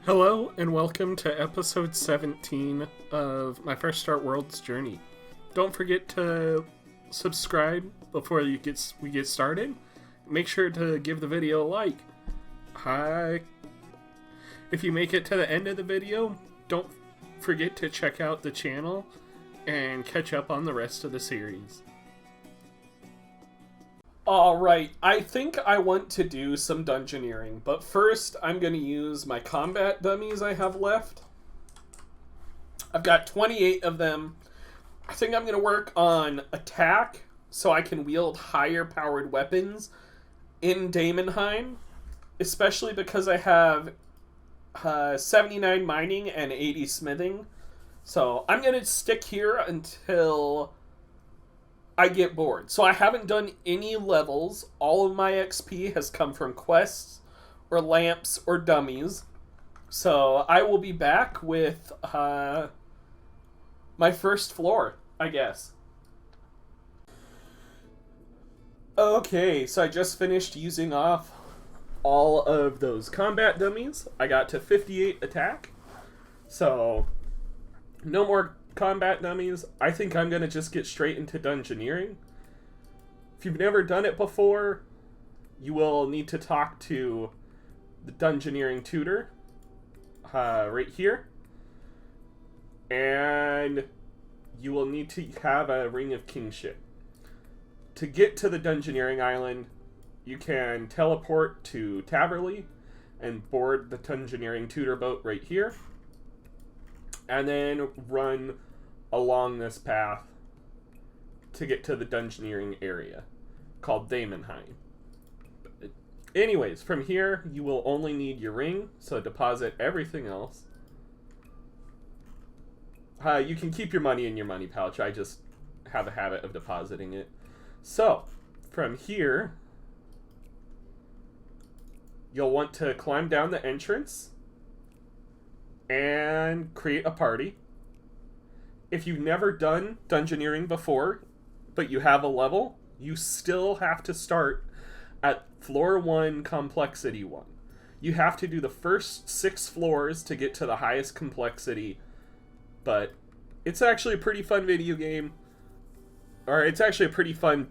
Hello and welcome to episode 17 of my First Start World's journey. Don't forget to subscribe before we get started. Make sure to give the video a like. Hi. If you make it to the end of the video, don't forget to check out the channel and catch up on the rest of the series. Alright, I think I want to do some Dungeoneering, but first I'm going to use my combat dummies I have left. I've got 28 of them. I think I'm going to work on attack so I can wield higher powered weapons in Daemonheim, especially because I have 79 mining and 80 smithing. So I'm going to stick here until I get bored. So I haven't done any levels. All of my XP has come from quests or lamps or dummies. So I will be back with my first floor, I guess. Okay, so I just finished using off all of those combat dummies. I got to 58 attack. So no more combat dummies. I think I'm going to just get straight into Dungeoneering. If you've never done it before, you will need to talk to the Dungeoneering tutor right here. And you will need to have a Ring of Kingship. To get to the Dungeoneering island, you can teleport to Taverley and board the Dungeoneering tutor boat right here. And then run along this path to get to the Dungeoneering area called Daemonheim. Anyways, from here you will only need your ring, so deposit everything else. You can keep your money in your money pouch. I just have a habit of depositing it. So from here you'll want to climb down the entrance and create a party. If you've never done Dungeoneering before, but you have a level, you still have to start at floor 1, complexity 1. You have to do the first 6 floors to get to the highest complexity, but it's actually a pretty fun video game. Or it's actually a pretty fun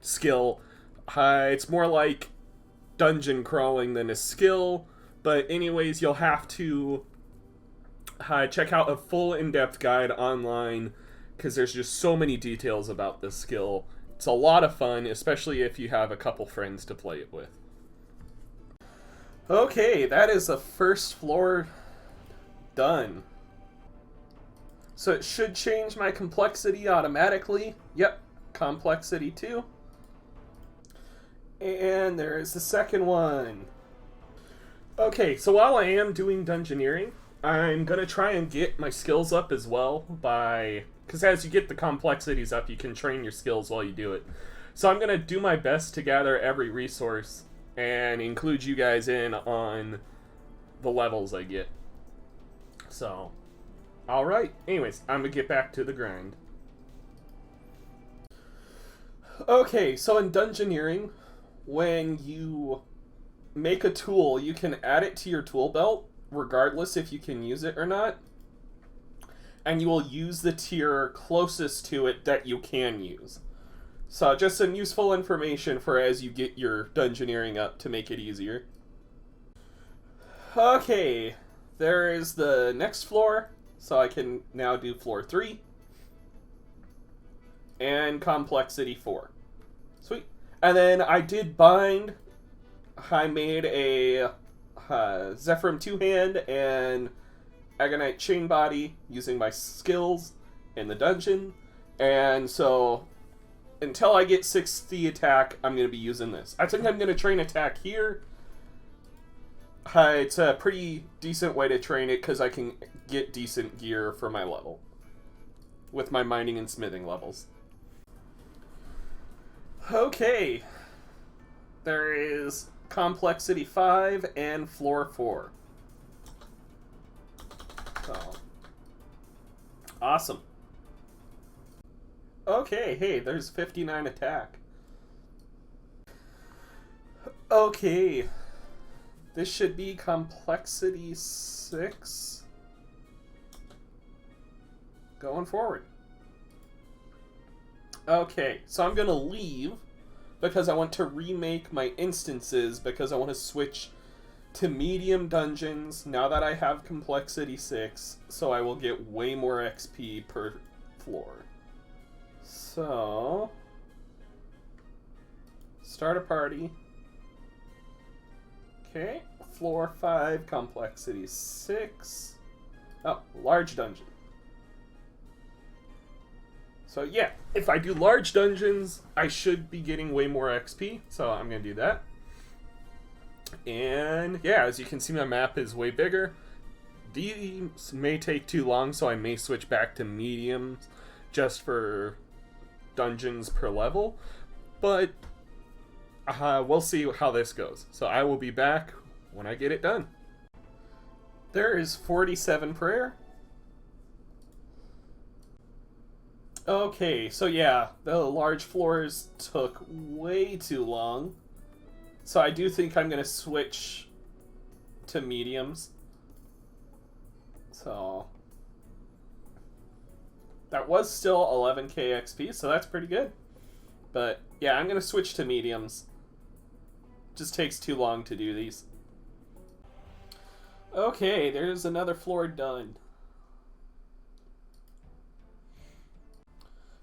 skill. It's more like dungeon crawling than a skill, but anyways, you'll have to check out a full in-depth guide online because there's just so many details about this skill. It's a lot of fun, especially if you have a couple friends to play it with. Okay, that is the first floor done. So it should change my complexity automatically. Yep, complexity 2. And there's the second one. Okay, so while I am doing Dungeoneering, I'm going to try and get my skills up as well because as you get the complexities up, you can train your skills while you do it. So I'm going to do my best to gather every resource and include you guys in on the levels I get. So, alright. Anyways, I'm going to get back to the grind. Okay, so in Dungeoneering, when you make a tool, you can add it to your tool belt, regardless if you can use it or not, and you will use the tier closest to it that you can use. So just some useful information for as you get your Dungeoneering up to make it easier. Okay, there is the next floor, so I can now do floor 3 and complexity 4. Sweet. And then I did bind. I made a Zephyrim 2-hand and Agonite chain body using my skills in the dungeon. And so until I get 60 attack, I'm going to be using this. I think I'm going to train attack here. It's a pretty decent way to train it because I can get decent gear for my level with my mining and smithing levels. Okay. There is complexity 5 and floor 4. So, awesome. Okay, hey, there's 59 attack. Okay, This should be complexity 6. Going forward. Okay, so I'm going to leave because I want to remake my instances because I want to switch to medium dungeons now that I have complexity 6, so I will get way more XP per floor. So, start a party. Okay, floor 5, complexity 6. Oh, large dungeon. So yeah, if I do large dungeons, I should be getting way more XP, so I'm going to do that. And yeah, as you can see, my map is way bigger. These may take too long, so I may switch back to mediums just for dungeons per level. But we'll see how this goes. So I will be back when I get it done. There is 47 prayer. Okay, so yeah, the large floors took way too long. So I do think I'm going to switch to mediums. So that was still 11k XP, so that's pretty good. But yeah, I'm going to switch to mediums. Just takes too long to do these. Okay, there's another floor done.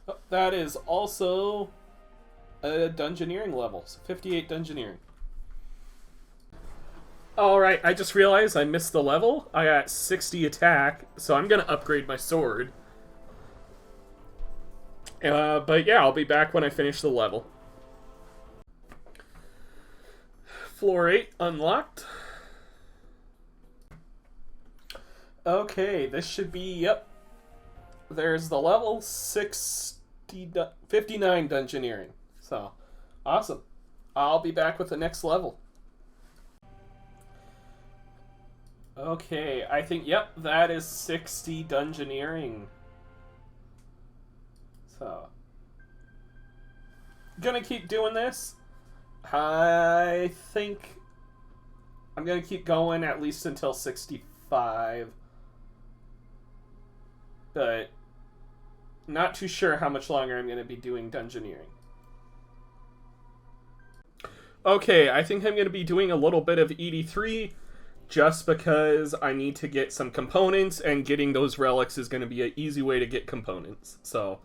Oh, that is also a Dungeoneering level, so 58 Dungeoneering. Alright, I just realized I missed the level. I got 60 attack, so I'm going to upgrade my sword. But yeah, I'll be back when I finish the level. Floor 8 unlocked. Okay, this should be, yep. There's the level 59 Dungeoneering. So, awesome. I'll be back with the next level. Okay, I think, yep, that is 60 Dungeoneering. So, gonna keep doing this. I think I'm gonna keep going at least until 65. But not too sure how much longer I'm gonna be doing Dungeoneering. Okay, I think I'm gonna be doing a little bit of ED3 just because I need to get some components, and getting those relics is going to be an easy way to get components. So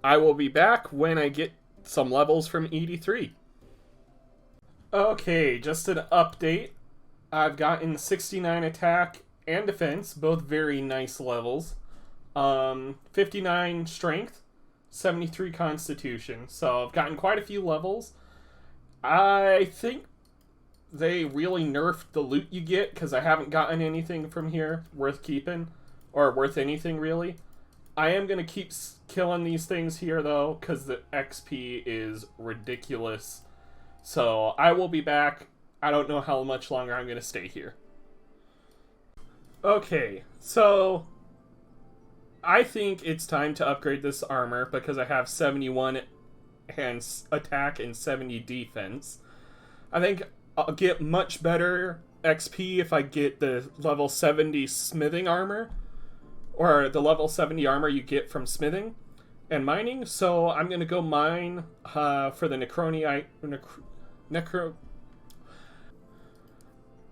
I will be back when I get some levels from ED3. Okay, just an update. I've gotten 69 attack and defense, both very nice levels. 59 strength, 73 constitution. So I've gotten quite a few levels. I think they really nerfed the loot you get, because I haven't gotten anything from here worth keeping, or worth anything really. I am going to keep killing these things here though, because the XP is ridiculous. So I will be back. I don't know how much longer I'm going to stay here. Okay, so I think it's time to upgrade this armor because I have 71 attack and 70 defense. I think I'll get much better XP if I get the level 70 smithing armor, or the level 70 armor you get from smithing and mining. So I'm going to go mine for the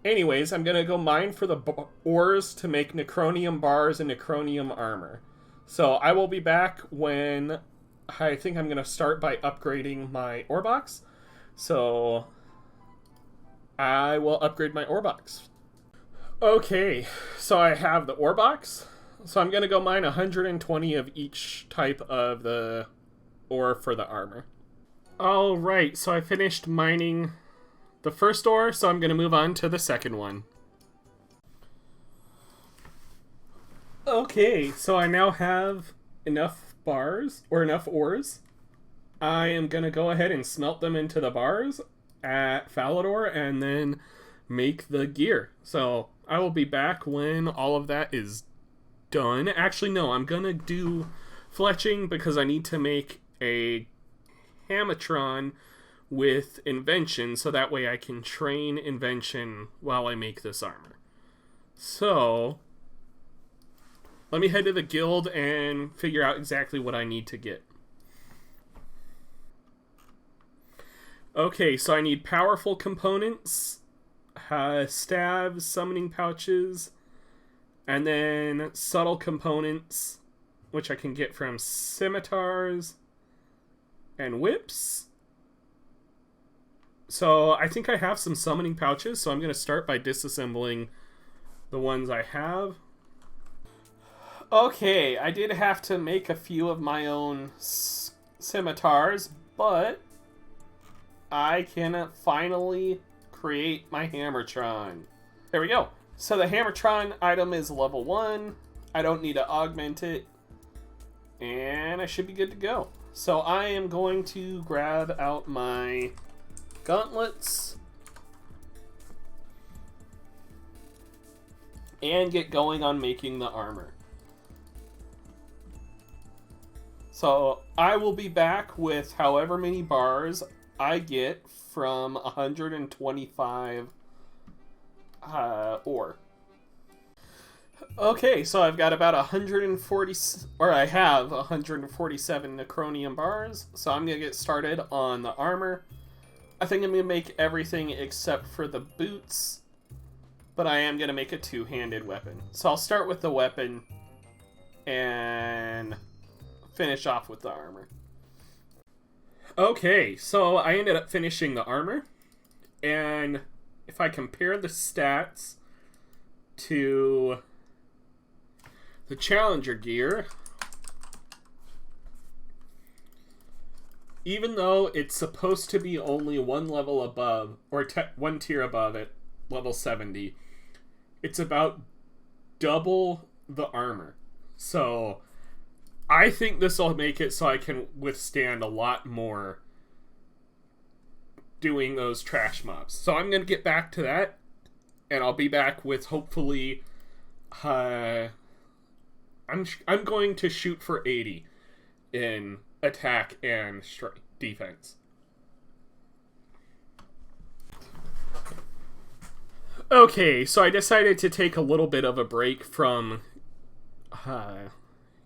Anyways, I'm going to go mine for the ores to make necronium bars and necronium armor. So I will be back when I think I'm going to start by upgrading my ore box. So I will upgrade my ore box. Okay, so I have the ore box. So I'm going to go mine 120 of each type of the ore for the armor. Alright, so I finished mining the first ore, so I'm going to move on to the second one. Okay, so I now have enough bars, or enough ores. I am going to go ahead and smelt them into the bars at Falador and then make the gear. So I will be back when all of that is done. Actually, no, I'm going to do fletching because I need to make a Hamatron with invention, so that way I can train invention while I make this armor. So let me head to the guild and figure out exactly what I need to get. Okay, so I need powerful components, staves, summoning pouches, and then subtle components, which I can get from scimitars and whips. So I think I have some summoning pouches, so I'm going to start by disassembling the ones I have. Okay, I did have to make a few of my own scimitars, but I can finally create my Hammertron. There we go. So the Hammertron item is level 1. I don't need to augment it. And I should be good to go. So I am going to grab out my gauntlets and get going on making the armor. So I will be back with however many bars I get from 125 ore. Okay, so I've got about 140, or I have 147 necronium bars, so I'm going to get started on the armor. I think I'm going to make everything except for the boots, but I am going to make a two-handed weapon. So I'll start with the weapon and finish off with the armor. Okay, so I ended up finishing the armor, and if I compare the stats to the Challenger gear, even though it's supposed to be only one level above, or one tier above at level 70, it's about double the armor. So I think this will make it so I can withstand a lot more doing those trash mobs. So I'm going to get back to that, and I'll be back with hopefully I'm going to shoot for 80 in attack and defense. Okay, so I decided to take a little bit of a break from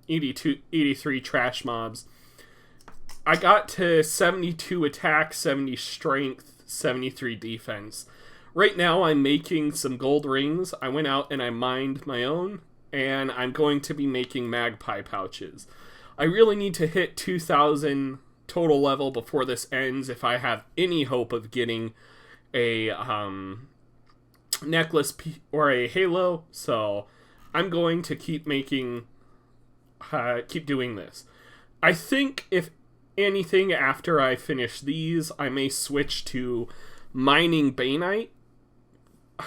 83 trash mobs. I got to 72 attack, 70 strength, 73 defense. Right now I'm making some gold rings. I went out and I mined my own, and I'm going to be making magpie pouches. I really need to hit 2,000 total level before this ends if I have any hope of getting a necklace or a halo. So I'm going to keep making keep doing this. I think if anything, after I finish these, I may switch to mining Bainite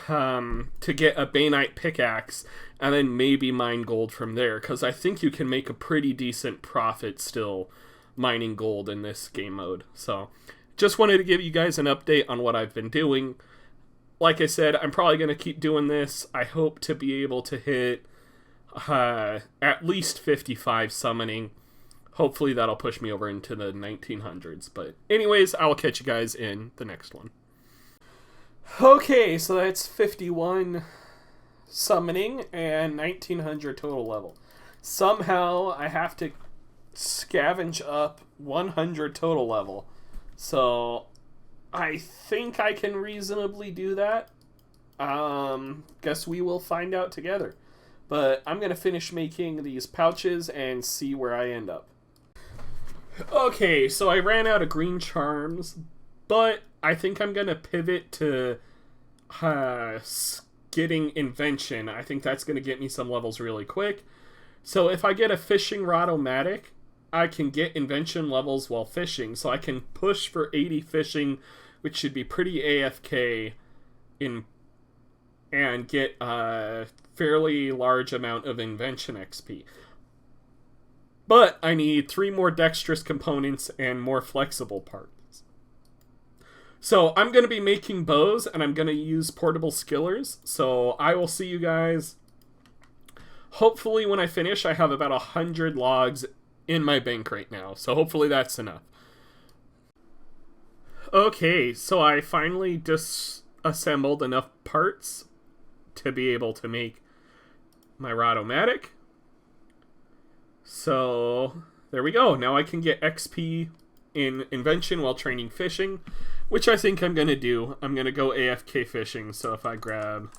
to get a Bainite pickaxe, and then maybe mine gold from there, because I think you can make a pretty decent profit still mining gold in this game mode. So just wanted to give you guys an update on what I've been doing. Like I said, I'm probably going to keep doing this. I hope to be able to hit at least 55 summoning. Hopefully that'll push me over into the 1900s. But anyways, I will catch you guys in the next one. Okay, so that's 51 summoning and 1900 total level. Somehow I have to scavenge up 100 total level. So I think I can reasonably do that. Guess we will find out together. But I'm going to finish making these pouches and see where I end up. Okay, so I ran out of green charms, but I think I'm going to pivot to getting invention. I think that's going to get me some levels really quick. So if I get a fishing rod-o-matic, I can get invention levels while fishing. So I can push for 80 fishing, which should be pretty AFK, and get a fairly large amount of invention XP. But I need 3 more dexterous components and more flexible parts. So I'm going to be making bows, and I'm going to use portable skillers. So I will see you guys. Hopefully when I finish, I have about 100 logs in my bank right now. So hopefully that's enough. Okay, so I finally disassembled enough parts to be able to make my Rotomatic. So there we go. Now I can get XP in invention while training fishing, which I think I'm going to do. I'm going to go AFK fishing, so if I grab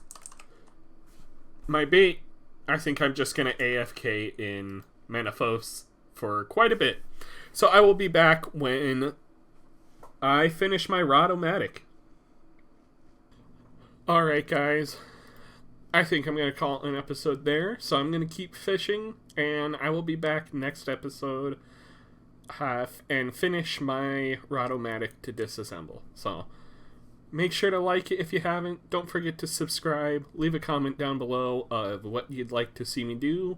my bait, I think I'm just going to AFK in Manifos for quite a bit. So I will be back when I finish my Rotomatic. Alright guys, I think I'm going to call it an episode there, so I'm going to keep fishing, and I will be back next episode and finish my Rotomatic to disassemble. So make sure to like it if you haven't. Don't forget to subscribe. Leave a comment down below of what you'd like to see me do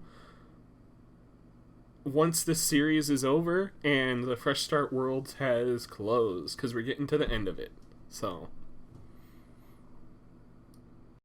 once this series is over and the Fresh Start Worlds has closed, because we're getting to the end of it. So